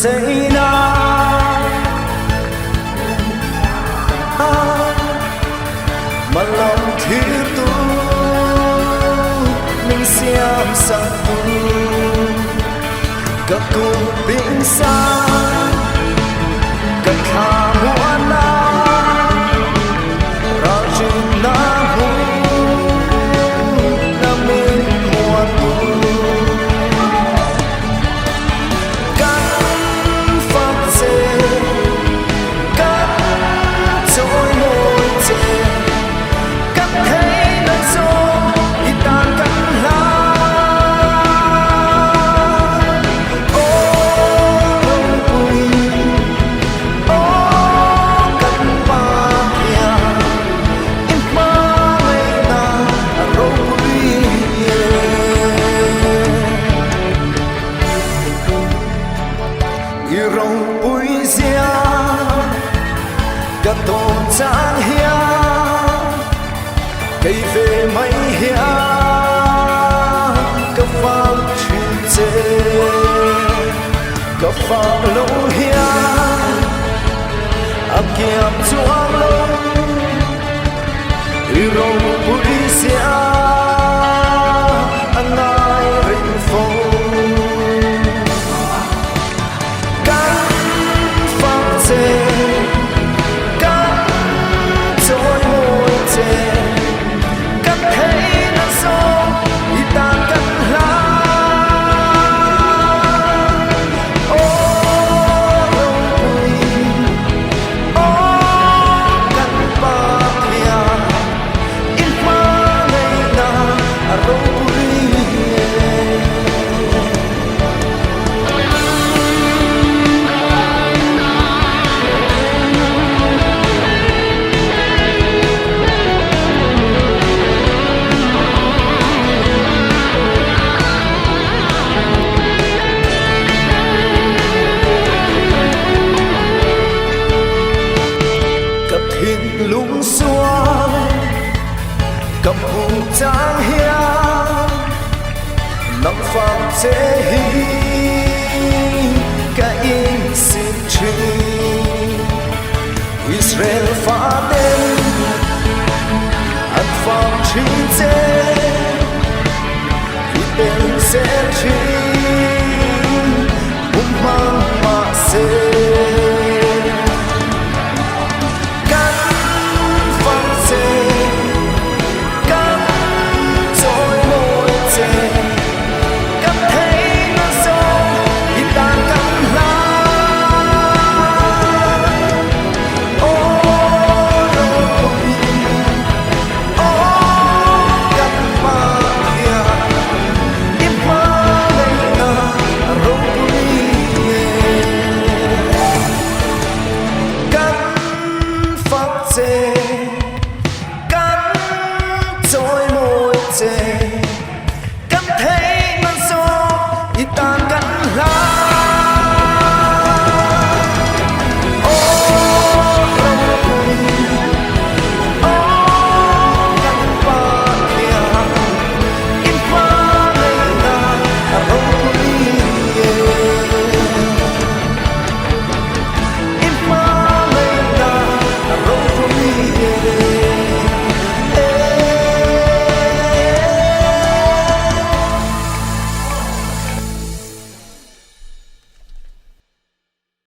say na mà lòng thiếu tu mình xiêm sa tu các cuộc bình xa các khả mua na ra chừng na hu na mình mua tu các pháp chế các trôi môi chế các thế nơi số ít tan cắn lá rong bụi ria cả tôn trang hia cây về mấy hia cả phao chuyện dễ cả phao lâu hia áp kiệm chuang lâu rong bụi ria anh ai rình phố các trôi môi chế các thấy nó số đi tan cắn lá cắn ba thia in hoa ngày na lung xua cầm hùng trang hia nắm phạm chế hi cả in xin truy Israel phá tên ăn phạm truy chế khi tên sẽ truy mang mà sẽ cắn trôi môi chế